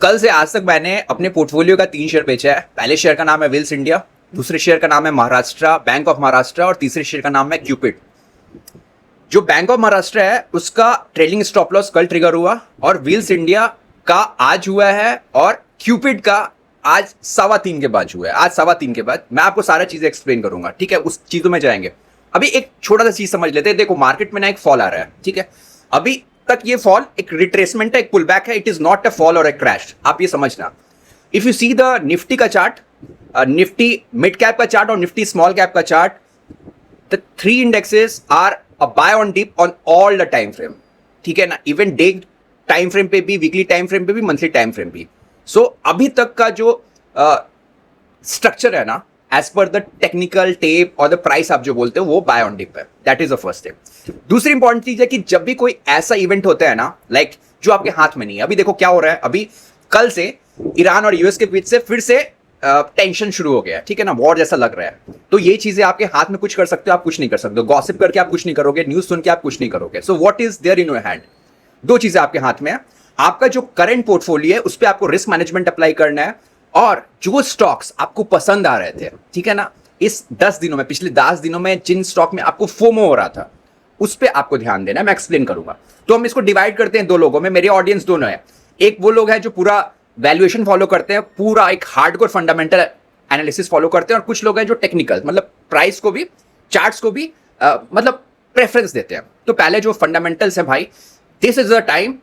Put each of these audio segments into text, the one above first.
कल से आज तक मैंने अपने पोर्टफोलियो का 3 शेयर बेचा है। पहले शेयर का नाम है विल्स इंडिया, दूसरे शेयर का नाम है महाराष्ट्र बैंक ऑफ महाराष्ट्र और तीसरे शेयर का नाम है क्यूपिड। जो बैंक ऑफ महाराष्ट्र है उसका ट्रेलिंग स्टॉप लॉस कल ट्रिगर हुआ और विल्स इंडिया का आज हुआ है और क्यूपिड का आज 3:15 के बाद हुआ है। आज 3:15 के बाद मैं आपको सारा चीजें एक्सप्लेन करूंगा, ठीक है। उस चीजों में जाएंगे। अभी एक छोटा सा चीज समझ लेते हैं। देखो मार्केट में ना एक फॉल आ रहा है, ठीक है। अभी तक ये फॉल एक रिट्रेसमेंट है, एक पुल बैक है। It is not a fall और अ क्रैश, आप ये समझना। If you see the Nifty का चार्ट, निफ्टी मिड कैप का चार्ट और निफ्टी स्मॉल कैप का chart, the 3 indexes are a buy on dip on all the time frame, ठीक है ना। इवन डे टाइम फ्रेम पे भी, वीकली टाइम फ्रेम पे भी, मंथली टाइम फ्रेम भी। सो अभी तक का जो स्ट्रक्चर है ना, as per the technical tape और द प्राइस आप जो बोलते हो, वो बाय ऑन डिप है। That is the first step. दूसरी इंपॉर्टेंट चीज है कि जब भी कोई ऐसा इवेंट होता है ना, लाइक जो आपके हाथ में नहीं है। अभी देखो क्या हो रहा है, अभी कल से ईरान और यूएस के बीच से फिर से टेंशन शुरू हो गया, ठीक है ना। वॉर जैसा लग रहा है। तो ये चीजें आपके हाथ में कुछ कर सकते हो, आप कुछ नहीं कर सकते हो। गॉसिप करके आप कुछ नहीं करोगे, न्यूज सुन के आप कुछ नहीं करोगे। So what is there in your hand? 2 चीजें आपके हाथ में है। आपका जो करंट पोर्टफोलियो है उस पर आपको रिस्क मैनेजमेंट अप्लाई करना है और जो स्टॉक्स आपको पसंद आ रहे थे, ठीक है ना, इस 10 दिनों में, पिछले 10 दिनों में जिन स्टॉक में आपको फोमो हो रहा था उस पर आपको ध्यान देना है। मैं एक्सप्लेन करूंगा। तो हम इसको डिवाइड करते हैं 2 लोगों में। मेरी ऑडियंस दोनों है। एक वो लोग हैं जो पूरा वैल्यूएशन फॉलो करते हैं, पूरा एक हार्डकोर फंडामेंटल एनालिसिस फॉलो करते हैं, और कुछ लोग हैं जो टेक्निकल, मतलब प्राइस को भी, चार्ट्स को भी मतलब प्रेफरेंस देते हैं। तो पहले जो फंडामेंटल्स है भाई, दिस इज द टाइम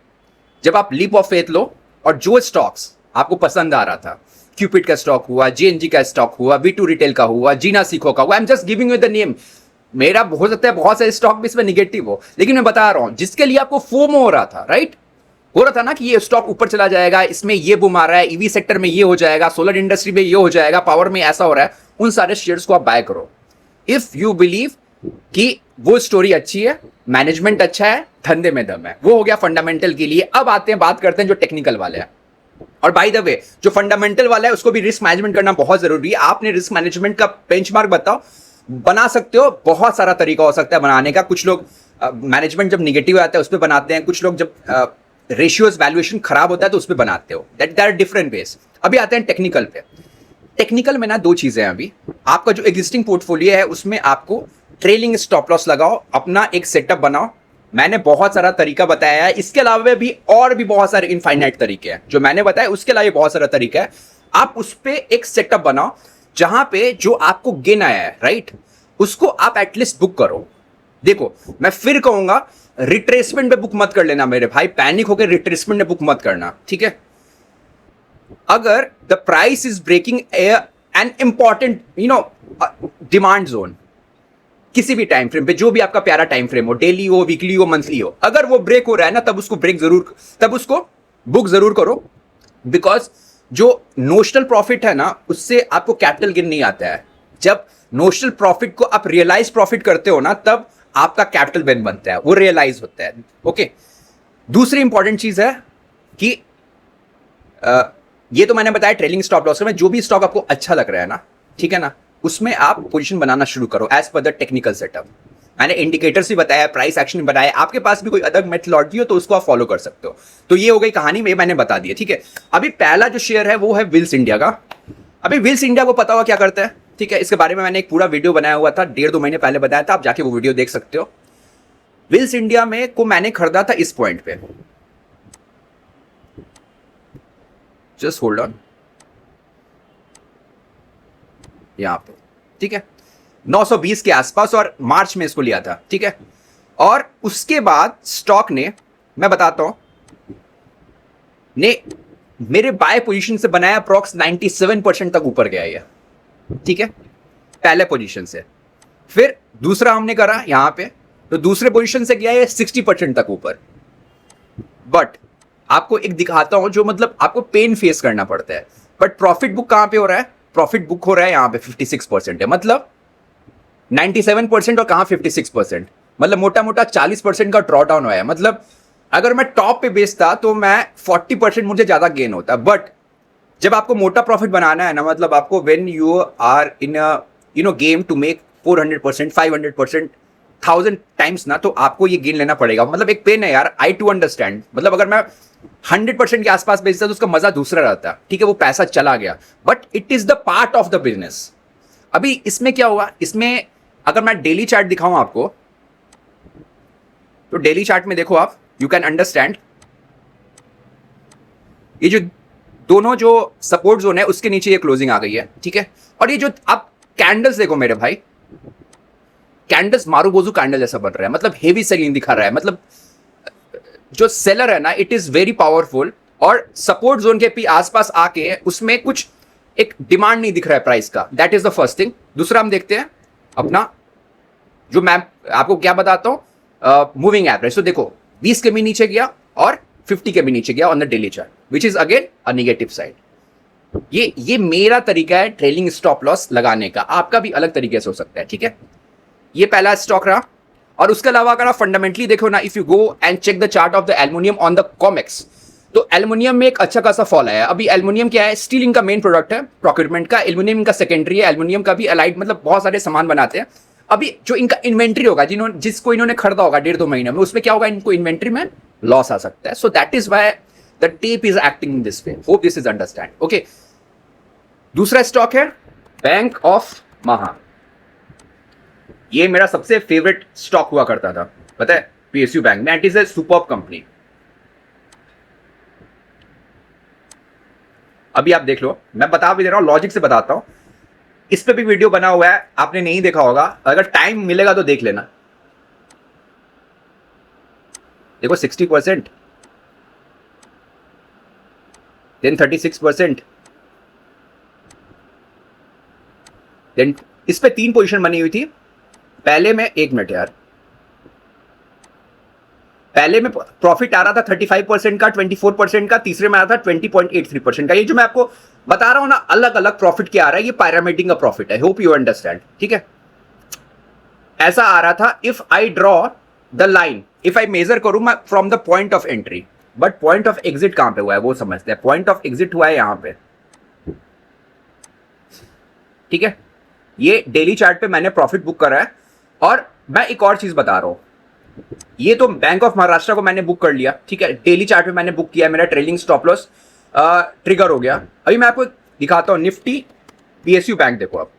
जब आप लीप ऑफ फेथ लो और जो स्टॉक्स आपको पसंद आ रहा था, क्यूपिड का स्टॉक हुआ, जेएनजी का स्टॉक हुआ, V2 रिटेल का हुआ, जीना सीखो का हुआ, I am just giving you the name. मेरा हो सकता है बहुत सारे स्टॉक भी इसमें निगेटिव हो, लेकिन मैं बता रहा हूं जिसके लिए आपको फोमो हो रहा था, राइट, हो रहा था ना कि ये स्टॉक ऊपर चला जाएगा, इसमें ये बूम आ रहा है, ईवी सेक्टर में ये हो जाएगा, सोलर इंडस्ट्री में ये हो जाएगा, पावर में ऐसा हो रहा है, उन सारे शेयर्स को आप बाय करो। इफ यू बिलीव कि वो स्टोरी अच्छी है, मैनेजमेंट अच्छा है, धंधे में दम है। वो हो गया फंडामेंटल के लिए। अब आते हैं, बात करते हैं जो टेक्निकल वाले हैं। और बाय द वे, जो फंडामेंटल वाला है उसको भी रिस्क मैनेजमेंट करना बहुत जरूरी है। आपने रिस्क मैनेजमेंट का बेंचमार्क बताओ, बना सकते हो। बहुत सारा तरीका हो सकता है बनाने का। कुछ लोग मैनेजमेंट जब निगेटिव आता है उस पर बनाते हैं, कुछ लोग जब रेशियोज वैल्यूएशन खराब होता है तो उस पर बनाते हो। That are different ways. अभी आते हैं टेक्निकल पे। टेक्निकल में ना 2 चीजें हैं। अभी आपका जो एग्जिस्टिंग पोर्टफोलियो है उसमें आपको ट्रेलिंग स्टॉप लॉस लगाओ, अपना एक सेटअप बनाओ। मैंने बहुत सारा तरीका बताया है, इसके अलावा भी और भी बहुत सारे इनफाइनाइट तरीके हैं जो मैंने बताया। उसके अलावा बहुत सारा तरीका है। आप उस पर एक सेटअप बनाओ जहां पे जो आपको गेन आया है, राइट, उसको आप एटलीस्ट बुक करो। देखो मैं फिर कहूंगा, रिट्रेसमेंट पे बुक मत कर लेना मेरे भाई, पैनिक होकर रिट्रेसमेंट में बुक मत करना, ठीक है। अगर the price is breaking an important demand zone, किसी भी टाइम फ्रेम पे, जो भी आपका प्यारा टाइम फ्रेम हो, डेली हो, वीकली हो, मंथली हो, अगर वो ब्रेक हो रहा है ना, तब उसको बुक जरूर करो। बिकॉज जो नोशनल प्रॉफिट है ना, उससे आपको कैपिटल गेन नहीं आता है। जब नोशनल प्रॉफिट को आप रियलाइज प्रॉफिट करते हो ना, तब आपका कैपिटल गेन बनता है, वो रियलाइज होता है। ओके, दूसरी इंपॉर्टेंट चीज है कि ये तो मैंने बताया ट्रेलिंग स्टॉप लॉस में। जो भी स्टॉक आपको अच्छा लग रहा है ना, ठीक है ना, उसमें आप पोजीशन बनाना शुरू करो as per the technical setup. मैंने इंडिकेटर्स भी बताया, प्राइस एक्शन भी बताया। आपके पास भी कोई अदर मेथोडोलॉजी हो तो उसको आप फॉलो कर सकते हो। तो ये हो गई कहानी में, मैंने बता दिया, ठीक है। अभी पहला जो शेयर है वो है विल्स इंडिया का। अभी विल्स इंडिया को पता हुआ क्या करता है, ठीक है। इसके बारे में मैंने एक पूरा वीडियो बनाया हुआ था, 1.5-2 महीने पहले बताया था। आप जाके वो वीडियो देख सकते हो। विल्स इंडिया में को मैंने खरीदा था इस पॉइंट पे, जस्ट होल्ड ऑन, यहां पे, ठीक है, 920 के आसपास, और मार्च में इसको लिया था, ठीक है। और उसके बाद स्टॉक ने, मैं बताता हूं, ने मेरे बाय पोजीशन से बनाया अप्रॉक्स 97% तक ऊपर गया ये, ठीक है, पहले पोजीशन से। फिर दूसरा हमने करा यहां पे, तो दूसरे पोजीशन से गया ये 60% तक ऊपर। बट आपको एक दिखाता हूं जो मतलब आपको पेन फेस करना पड़ता है। बट प्रॉफिट बुक कहां पे हो रहा है? प्रॉफिट बुक हो रहा है यहां पे 56% है, मतलब 97% और कहां 56%, मतलब मोटा मोटा 40% का ड्रॉ डाउन हुआ है। मतलब अगर मैं टॉप पे बेचता तो मैं 40% मुझे ज्यादा गेन होता। बट जब आपको मोटा प्रॉफिट बनाना है ना, मतलब आपको when you are in game to make 400%, 500%, 1000 times ना, तो आपको ये गेन लेना पड़ेगा। मतलब एक पेन है यार, आई टू अंडरस्टैंड। मतलब अगर मैं 100% के आसपास बेचता तो उसका मजा दूसरा रहता, ठीक है, वो पैसा चला गया, but it is the part of the business. अभी इसमें क्या हुआ, इसमें अगर मैं डेली चार्ट दिखाऊं आपको, तो डेली चार्ट में देखो आप, यू कैन अंडरस्टैंड, ये जो दोनों जो सपोर्ट जोन है उसके नीचे ये क्लोजिंग आ गई है, ठीक है। और ये जो आप कैंडल्स देखो मेरे भाई, कैंडल्स मारूबोजू कैंडल जैसा बन रहा है, मतलब हेवी सेलिंग दिखा रहा है। मतलब जो सेलर है ना, इट इज वेरी पावरफुल, और सपोर्ट जोन के भी आसपास आके उसमें कुछ एक डिमांड नहीं दिख रहा है प्राइस का। That is the first thing. दूसरा हम देखते हैं अपना, जो मैं आपको क्या बताता हूं, मूविंग एवरेज। तो देखो 20 के भी नीचे गया और 50 के भी नीचे गया on the daily chart, which is again a negative side. ये मेरा तरीका है ट्रेलिंग स्टॉप लॉस लगाने का, आपका भी अलग तरीके से हो सकता है, ठीक है। ये पहला स्टॉक रहा। और उसके अलावा अगर आप फंडामेंटली देखो ना, if you go and check the chart of the aluminium on the Comex, तो एल्युमिनियम में एक अच्छा खासा फॉल आया है। अभी एल्युमिनियम क्या है, स्टील इनका मेन प्रोडक्ट है प्रोक्योरमेंट का, एल्युमिनियम इनका सेकेंडरी है, एल्युमिनियम का भी अलाइड, मतलब बहुत सारे सामान बनाते हैं। अभी जो इनका इन्वेंट्री होगा, जिसको इन्होंने खरीदा होगा 1.5-2 महीने में, उसमें क्या होगा, इनको इन्वेंट्री में लॉस आ सकता है। So that is why the tape is acting in this way. Hope this is understand, okay. दूसरा स्टॉक है बैंक ऑफ महा। ये मेरा सबसे फेवरेट स्टॉक हुआ करता था, पता है, पीएसयू बैंक में। It is a superb company. अभी आप देख लो, मैं बता भी दे रहा हूं, लॉजिक से बताता हूं। इस पे भी वीडियो बना हुआ है, आपने नहीं देखा होगा, अगर टाइम मिलेगा तो देख लेना। देखो 60%, देन 36%, देन इस पे 3 पोजीशन बनी हुई थी। पहले में, 1 मिनट यार, पहले में प्रॉफिट आ रहा था 35% का, 24% का, तीसरे में आ रहा था 20.83% का। ये जो मैं आपको बता रहा हूं ना, अलग अलग प्रॉफिट क्या आ रहा है, ये पायरामीडिंग का प्रॉफिट है। होप यू अंडरस्टैंड, ठीक है। ऐसा आ रहा था, if I draw the line, if I measure करूं मैं from the point of entry, but point of exit कहां पे हुआ है वो समझते हैं। पॉइंट ऑफ एग्जिट हुआ है यहां पे, ठीक है। ये डेली चार्ट पे मैंने प्रॉफिट बुक करा है। और मैं एक और चीज बता रहा हूं, ये तो बैंक ऑफ महाराष्ट्र को मैंने बुक कर लिया, ठीक है, डेली चार्ट पे मैंने बुक किया, मेरा ट्रेलिंग स्टॉप लॉस ट्रिगर हो गया। अभी मैं आपको दिखाता हूं निफ्टी पीएसयू बैंक, देखो आप,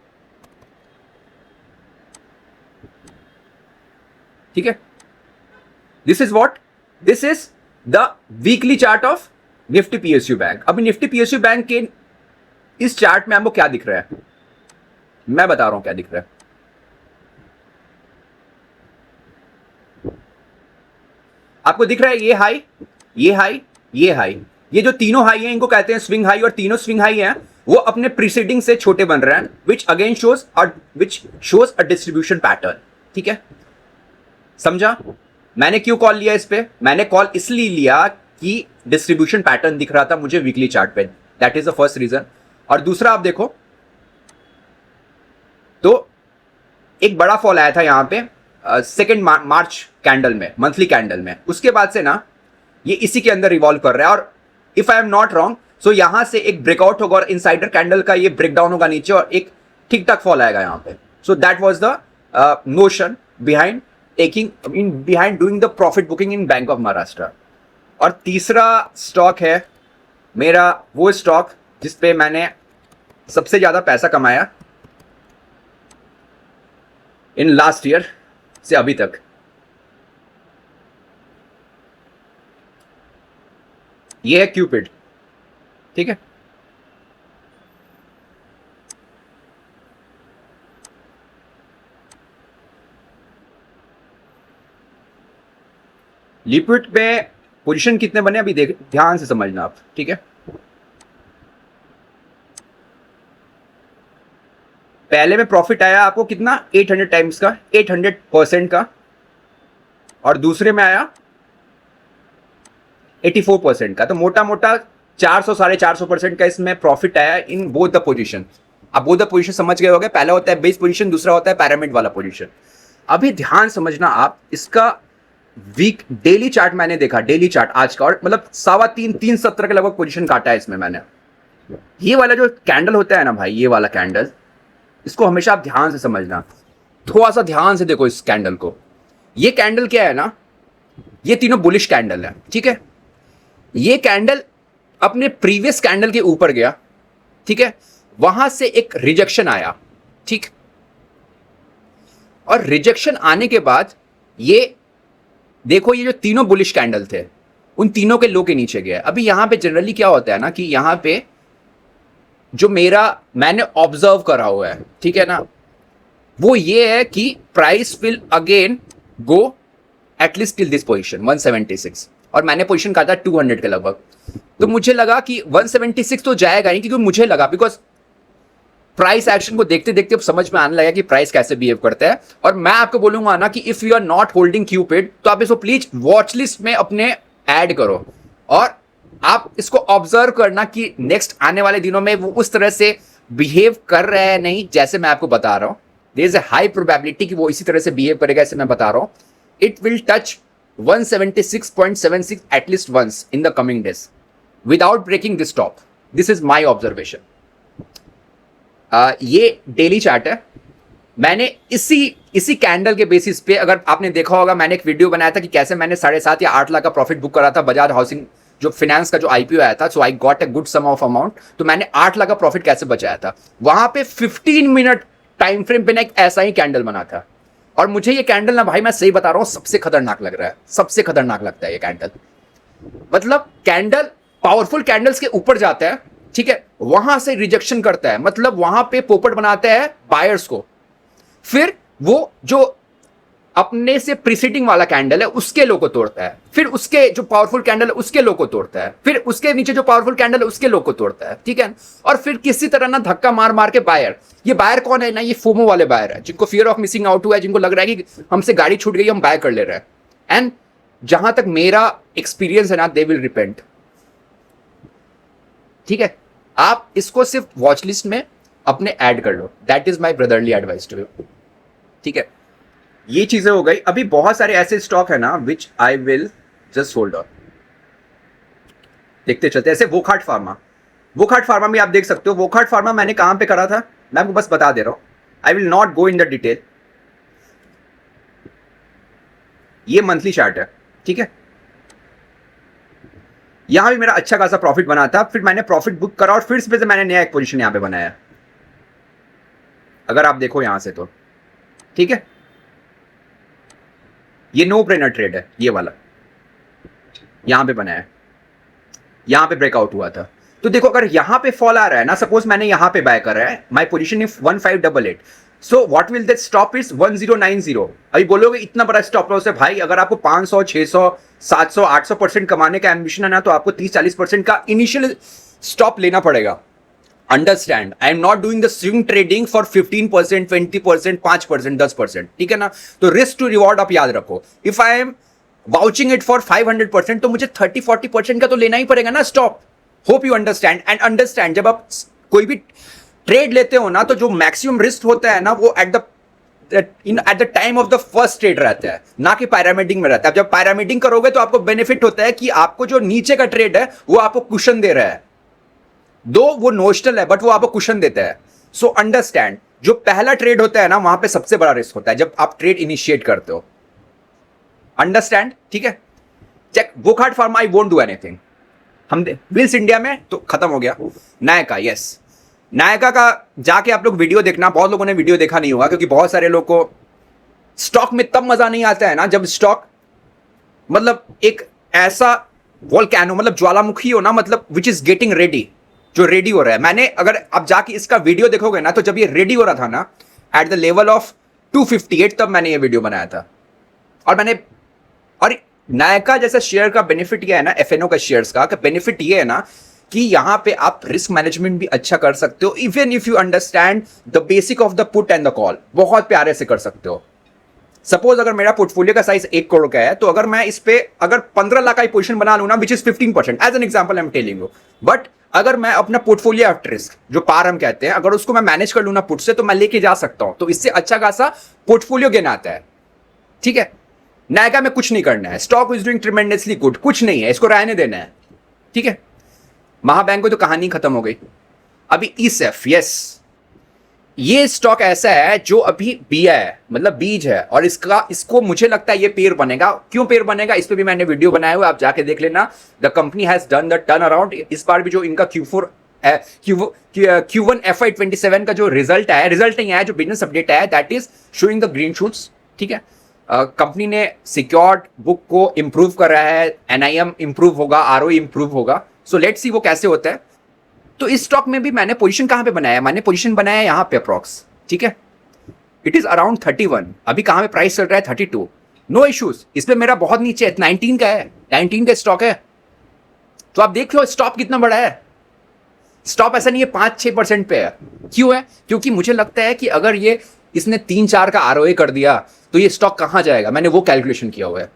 ठीक है। This is what, this is the weekly chart of Nifty PSU bank. अभी निफ्टी पीएसयू बैंक के इस चार्ट में आपको क्या दिख रहा है, मैं बता रहा हूं क्या दिख रहा है। आपको दिख रहा है ये हाई, ये हाई, ये हाई, ये जो तीनों हाई हैं इनको कहते हैं स्विंग हाई, और तीनों स्विंग हाई हैं वो अपने प्रीसीडिंग से छोटे बन रहे हैं, which again shows a distribution pattern, ठीक है। समझा मैंने क्यों कॉल लिया इस पे? मैंने कॉल इसलिए लिया कि डिस्ट्रीब्यूशन पैटर्न दिख रहा था मुझे वीकली चार्ट पे, that is the first reason. और दूसरा आप देखो तो एक बड़ा फॉल आया था यहां पे सेकेंड मार्च कैंडल में, मंथली कैंडल में, उसके बाद से ना ये इसी के अंदर रिवॉल्व कर रहा है। और if I am not wrong, so यहां से एक ब्रेकआउट होगा और इनसाइडर कैंडल का ये ब्रेकडाउन होगा नीचे और एक ठीक ठाक फॉल आएगा यहां पे। So that was the notion behind behind doing the profit booking in bank of Maharashtra. और तीसरा स्टॉक है मेरा वो स्टॉक जिसपे मैंने सबसे ज्यादा पैसा कमाया इन लास्ट ईयर से अभी तक, ये है क्यूपिड, ठीक है। लिक्विड में पोजीशन कितने बने अभी देख, ध्यान से समझना आप, ठीक है। पहले में प्रॉफिट आया आपको कितना, 800 टाइम्स का, 800% का, और दूसरे में आया 84% का। तो मोटा मोटा 400-450% का इसमें प्रॉफिट आया इन बोथ द पोजीशन। आप बोथ द पोजीशन समझ गए होंगे, पहला होता है बेस पोजीशन, दूसरा होता है पैरामिड वाला पोजीशन। अभी ध्यान समझना आप, इसका वीक डेली चार्ट मैंने देखा, डेली चार्ट आज का, और मतलब 3.25-3.70 के लगभग पोजीशन काटा है इसमें मैंने। ये वाला जो कैंडल होता है ना भाई, ये वाला कैंडल, इसको हमेशा आप ध्यान से समझना, थोड़ा सा ध्यान से देखो इस कैंडल को। ये कैंडल क्या है ना, ये तीनों बुलिश कैंडल है, ठीक है। ये कैंडल अपने प्रीवियस कैंडल के ऊपर गया, ठीक है, वहां से एक रिजेक्शन आया, ठीक, और रिजेक्शन आने के बाद ये देखो, ये जो तीनों बुलिश कैंडल थे उन तीनों के लो के नीचे गया। अभी यहां पे जनरली क्या होता है ना कि यहां पे जो मैंने ऑब्जर्व करा हुआ है, ठीक है ना, वो ये है कि price will again go at least till this position 176, और मैंने पोजीशन कहा था 200 के लगभग। तो मुझे लगा कि 176 तो जाएगा नहीं, क्योंकि मुझे लगा, बिकॉज प्राइस एक्शन को देखते देखते अब समझ में आने लगा कि प्राइस कैसे बिहेव करता है। और मैं आपको बोलूंगा ना कि if you are not holding Cupid तो आप इसको प्लीज वॉच लिस्ट में अपने ऐड करो, और आप इसको ऑब्जर्व करना कि नेक्स्ट आने वाले दिनों में वो उस तरह से बिहेव कर रहा है नहीं जैसे मैं आपको बता रहा हूं। There is a high probability कि वो इसी तरह से बिहेव करेगा जैसे मैं बता रहा हूं। It will touch 176.76 at least once in the coming days without breaking this top. This is my observation. ये डेली चार्ट है। मैंने इसी कैंडल के बेसिस पे, अगर आपने देखा होगा, मैंने एक वीडियो बनाया था कि कैसे मैंने 7.5 या 8 लाख का प्रॉफिट बुक करा था बजाज हाउसिंग जो फाइनेंस का जो आईपीओ आया था। So I got a good sum of amount. तो मैंने 8 लाख का प्रॉफिट कैसे बचाया था, वहां पे 15 मिनट टाइम फ्रेम पे ना एक ऐसा ही कैंडल बना था। और मुझे ये कैंडल ना भाई, मैं सही बता रहा हूं, सबसे खतरनाक लग रहा है, सबसे खतरनाक लगता है ये कैंडल। मतलब कैंडल पावरफुल कैंडल्स के ऊपर जाता है, ठीक है, वहां से रिजेक्शन करता है, मतलब वहां पे पोपट बनाता है बायर्स को। फिर वो जो अपने से प्रीसीडिंग वाला कैंडल है उसके लो को तोड़ता है, फिर उसके जो पावरफुल कैंडल है उसके लो को तोड़ता है, फिर उसके नीचे जो पावरफुल कैंडल है उसके लो को तोड़ता है, ठीक है। और फिर किसी तरह ना धक्का मार मार के बायर, ये बायर कौन है ना, ये फोमो वाले बायर है, जिनको फियर ऑफ मिसिंग आउट हुआ है, जिनको लग रहा है कि हमसे गाड़ी छूट गई, हम बाय कर ले रहे हैं। एंड जहां तक मेरा एक्सपीरियंस है ना, दे विल रिपेंट, ठीक है। आप इसको सिर्फ वॉच लिस्ट में अपने ऐड कर लो। That is my brotherly advice to you, ठीक है। ये चीजें हो गई। अभी बहुत सारे ऐसे स्टॉक है ना which I will just hold on, देखते चलते। ऐसे वोकहार्ट फार्मा भी आप देख सकते हो। वोकहार्ट फार्मा मैंने कहां पे करा था, मैं आपको बस बता दे रहा हूं। I will not go in the detail. ये मंथली चार्ट है, ठीक है। यहां भी मेरा अच्छा खासा प्रॉफिट बना था, फिर मैंने प्रॉफिट बुक करा और फिर से मैंने नया एक पोजीशन यहां पे बनाया, अगर आप देखो यहां से तो, ठीक है। ये नो ब्रेनर ट्रेड है, ये वाला यहां पे बनाया है, यहां पे ब्रेकआउट हुआ था। तो देखो, अगर यहां पे फॉल आ रहा है ना, सपोज मैंने यहां पे बाय करा है, my position is 1588, so what will that stop is 1090। अभी बोलोगे इतना बड़ा स्टॉप लॉस है भाई, अगर आपको 500 600 700 800% कमाने का एम्बिशन है ना, तो आपको 30-40% का इनिशियल स्टॉप लेना पड़ेगा। Understand, I am not doing the swing trading for 15%, 20%, 5%, 10%, ठीक है ना। तो रिस्क टू रिवॉर्ड आप याद रखो। If I M vouching it for 500%, तो मुझे 30-40% का तो लेना ही पड़ेगा ना stop. Hope you understand. And understand, जब आप कोई भी ट्रेड लेते हो ना, तो जो मैक्सिमम रिस्क होता है ना, वो at the time of the first trade रहता है, ना कि पैरामीडिंग में रहता है। जब पैरामीडिंग करोगे तो आपको बेनिफिट होता है कि आपको जो नीचे का ट्रेड है वो आपको कुशन दे रहा है, दो वो नोशनल है बट वो आपको कुशन देता है। सो अंडरस्टैंड, जो पहला ट्रेड होता है ना, वहां पे सबसे बड़ा रिस्क होता है जब आप ट्रेड इनिशिएट करते हो। अंडरस्टैंड, ठीक है। Check Wockhardt pharma, I won't do anything. हम विल्स इंडिया में तो खत्म हो गया। नायका, यस, नायका का जाके आप लोग वीडियो देखना। बहुत लोगों ने वीडियो देखा नहीं होगा, क्योंकि बहुत सारे लोग को स्टॉक में तब मजा नहीं आता है ना जब स्टॉक मतलब एक ऐसा वोल्केनो, मतलब ज्वालामुखी हो ना, मतलब विच इज गेटिंग रेडी, जो रेडी हो रहा है। मैंने, अगर आप जाके इसका वीडियो देखोगे ना, तो जब ये रेडी हो रहा था ना एट द लेवल ऑफ 258, तब मैंने ये वीडियो बनाया था। और नायका जैसा शेयर का बेनिफिट ये है ना, एफएनओ का शेयर्स का बेनिफिट ये है ना कि यहां पे आप रिस्क मैनेजमेंट भी अच्छा कर सकते हो। Even if you understand the basic of the put and the call, बहुत प्यारे से कर सकते हो। सपोज अगर मेरा पोर्टफोलियो का साइज 1 करोड़ का है, तो अगर मैं इस पे अगर 15 लाख का पोजीशन बना लूं ना, which is 15%, as an example I am telling you. But अगर मैं अपना पोर्टफोलियो एट रिस्क, जो पार हम कहते हैं, अगर उसको मैं मैनेज कर लूं ना पुट से, तो मैं लेके जा सकता हूं। तो इससे अच्छा खासा पोर्टफोलियो गेन आता है, ठीक है। नायका में कुछ नहीं करना है, stock is doing tremendously good, कुछ नहीं है, इसको रहने देना है, ठीक है। महाबैंक को तो कहानी खत्म हो गई। अभी ईसेफ, यस, ये स्टॉक ऐसा है जो अभी बिया है, मतलब बीज है, और इसको मुझे लगता है ये पेड़ बनेगा। क्यों पेड़ बनेगा, इस पे भी मैंने वीडियो बनाया हुआ, आप जाके देख लेना। The company has done the turn around. इस बार भी जो इनका Q1 FY27 का जो रिजल्ट नहीं आया, जो बिजनेस अपडेट आया, that is showing the green shoots. ठीक है, कंपनी ने सिक्योर्ड बुक को इंप्रूव कर रहा है, NIM इंप्रूव होगा, ROE इंप्रूव होगा। सो लेट्स सी वो कैसे होता है। तो इस स्टॉक में भी मैंने पोजीशन कहां पे बनाया, मैंने पोजीशन बनाया यहां पे अप्रॉक्स। ठीक है, इट इज अराउंड 31। अभी कहां पे प्राइस चल रहा है 32। नो इश्यूज, इसमें मेरा बहुत नीचे है, 19 का है, 19 का स्टॉक है। तो आप देख लो स्टॉप कितना बड़ा है। स्टॉप ऐसा नहीं है 5-6% पे है। क्यों है, क्योंकि मुझे लगता है कि अगर ये इसने 3-4 का ROA कर दिया तो ये स्टॉक कहां जाएगा, मैंने वो कैलकुलेशन किया हुआ है।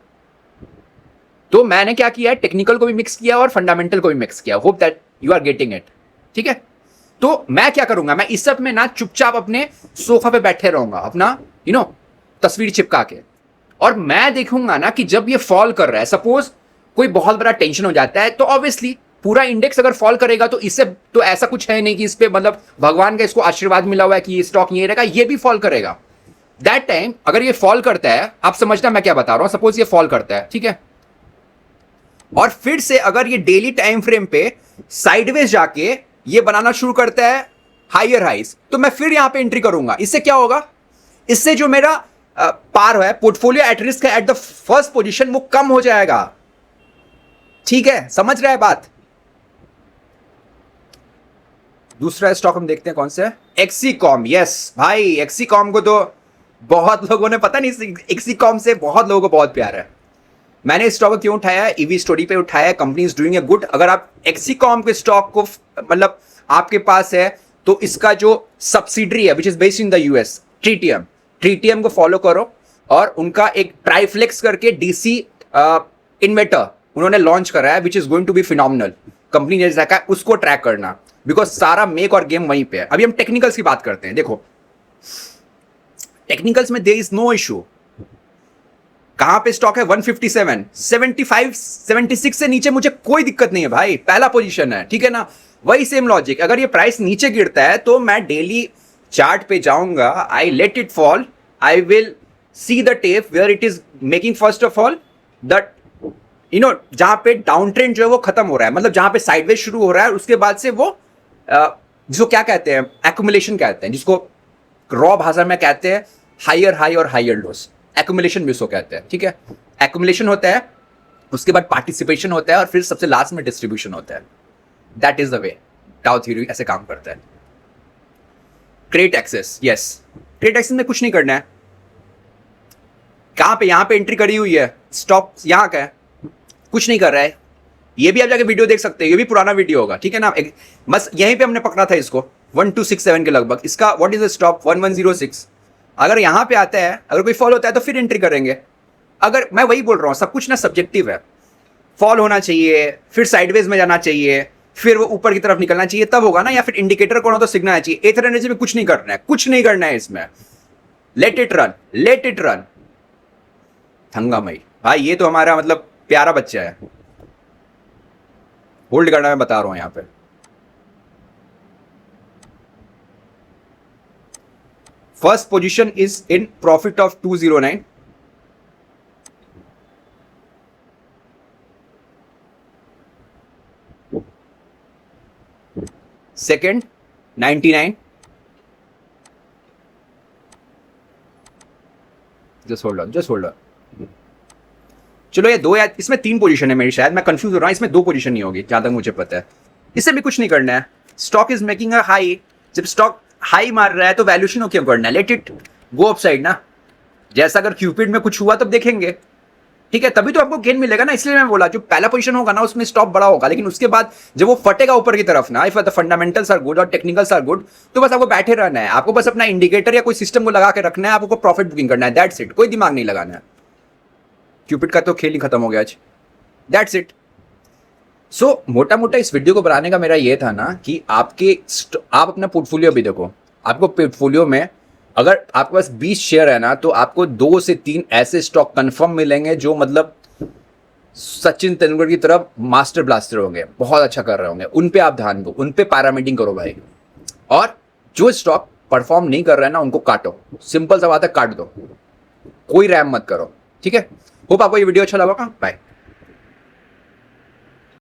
तो मैंने क्या किया है, टेक्निकल को भी मिक्स किया और फंडामेंटल को भी मिक्स किया। Hope that you are getting it. ठीक है, तो मैं क्या करूंगा, मैं इस सब में ना चुपचाप अपने सोफा पे बैठे रहूंगा, अपना तस्वीर चिपका के, और मैं देखूंगा ना कि जब ये फॉल कर रहा है, सपोज कोई बहुत बड़ा टेंशन हो जाता है, तो ऑब्वियसली पूरा इंडेक्स अगर फॉल करेगा तो इससे तो ऐसा कुछ है नहीं कि इस पे मतलब भगवान का इसको आशीर्वाद मिला हुआ है कि ये स्टॉक ये रहेगा, ये भी फॉल करेगा। दैट टाइम अगर ये फॉल करता है, आप समझना मैं क्या बता रहा हूं, सपोज ये फॉल करता है, ठीक है, और फिर से अगर ये डेली टाइम फ्रेम पे साइडवेज जाके ये बनाना शुरू करता है हायर हाइज, तो मैं फिर यहां पे एंट्री करूंगा। इससे क्या होगा, इससे जो मेरा पार है, पोर्टफोलियो एट रिस्क है एट द फर्स्ट पोजीशन, वो कम हो जाएगा। ठीक है, समझ रहा है बात। दूसरा स्टॉक हम देखते हैं कौन सा है, एक्सीकॉम। यस भाई, एक्सीकॉम को तो बहुत लोगों ने, पता नहीं, एक्सीकॉम से बहुत लोगों को बहुत प्यार है। मैंने इस स्टॉक को क्यों उठाया है, ईवी स्टोरी पे उठाया है, company is doing a good. अगर आप एक्सीकॉम के स्टॉक को मतलब आपके पास है, तो इसका जो सब्सिडरी है which is based in the US, ट्रीटीएम को फॉलो करो, और उनका एक ट्राइफ्लेक्स करके DC इन्वर्टर उन्होंने लॉन्च करा है which is going to be phenomenal. Company ने जैसा कहा उसको ट्रैक करना, बिकॉज सारा मेक और गेम वहीं पे है। अभी हम टेक्निकल्स की बात करते हैं। देखो टेक्निकल्स में देयर इज नो इशू। कहां पे स्टॉक है 157, 75, 76 से नीचे मुझे कोई दिक्कत नहीं है भाई, पहला पोजीशन है। ठीक है ना, वही सेम लॉजिक। अगर ये प्राइस नीचे गिरता है तो मैं डेली चार्ट पे जाऊंगा, I let it fall, I will see the tape where it is making first of all that जहां पे डाउन ट्रेंड जो है वो खत्म हो रहा है, मतलब जहां पे साइडवेज शुरू हो रहा है, उसके बाद से वो जिसको क्या कहते हैं, एक्यूमुलेशन कहते हैं, जिसको रॉ भाषा में कहते हैं हायर हाई और हायर लोस, एक्यूमुलेशन भी उसको कहते हैं। ठीक है, एक्यूमुलेशन होता है, उसके बाद पार्टिसिपेशन होता है, और फिर सबसे लास्ट में डिस्ट्रीब्यूशन होता है। That is the way Dow theory ऐसे काम करता है। Create excess, yes, create excess में कुछ नहीं करना है। कहां पे, यहां पे एंट्री करी हुई है, स्टॉप यहां का है, कुछ नहीं कर रहा है। ये भी आप जाके वीडियो देख सकते हैं, ये भी पुराना वीडियो होगा। ठीक है ना, बस यहीं पे हमने पकड़ा था इसको 1267 के लगभग। इसका व्हाट इज द स्टॉप 1106। अगर यहां पे आता है, अगर कोई फॉल होता है तो फिर एंट्री करेंगे। अगर मैं वही बोल रहा हूं, सब कुछ ना सब्जेक्टिव है। फॉल होना चाहिए, फिर साइडवेज में जाना चाहिए, फिर वो ऊपर की तरफ निकलना चाहिए, तब होगा ना, या फिर इंडिकेटर कौन हो तो सिग्नल आना चाहिए। एथर एनर्जी में कुछ नहीं करना है, कुछ नहीं करना है इसमें। Let it run, let it run. Thangamai भाई, ये तो हमारा मतलब प्यारा बच्चा है, होल्ड करना मैं बता रहा हूं यहां पे। First position is in profit of 209, second 99, just hold on, just hold on. चलो ये दो, या इसमें 3 पोजीशन है मेरी, शायद मैं कंफ्यूज हो रहा हूं, इसमें 2 पोजीशन नहीं होगी जहां तक मुझे पता है। इससे भी कुछ नहीं करना है। Stock is making a high, जब स्टॉक हाई मार रहा है तो वैल्यूएशन क्यों करना है, लेट इट गो अपसाइड ना। जैसा अगर क्यूपिड में कुछ हुआ तब देखेंगे। ठीक है, तभी तो आपको गेन मिलेगा ना। इसलिए मैं बोला जो पहला पोजीशन होगा ना उसमें स्टॉप बड़ा होगा, लेकिन उसके बाद जब वो फटेगा ऊपर की तरफ ना, if the fundamentals are good और टेक्निकल्स आर गुड, तो बस आपको बैठे रहना है। आपको बस अपना इंडिकेटर या कोई सिस्टम को लगा के रखना है, आपको प्रॉफिट बुकिंग करना है, दैट्स इट। कोई दिमाग नहीं लगाना है। क्यूपिड का तो खेल ही खत्म हो गया आज, दैट्स इट। सो मोटा मोटा इस वीडियो को बनाने का मेरा ये था ना कि आप अपना पोर्टफोलियो भी देखो। आपको पोर्टफोलियो में अगर आपके पास 20 शेयर है ना, तो आपको 2 से 3 ऐसे स्टॉक कंफर्म मिलेंगे जो मतलब सचिन तेंदुलकर की तरफ मास्टर ब्लास्टर होंगे, बहुत अच्छा कर रहे होंगे। उन पे आप ध्यान दो, उन पे पैरामीटिंग करो भाई। और जो स्टॉक परफॉर्म नहीं कर रहे हैं ना उनको काटो, सिंपल सा बात है, काट दो, कोई रैम मत करो, ठीक है। होप आपको ये वीडियो अच्छा लगा, बाय।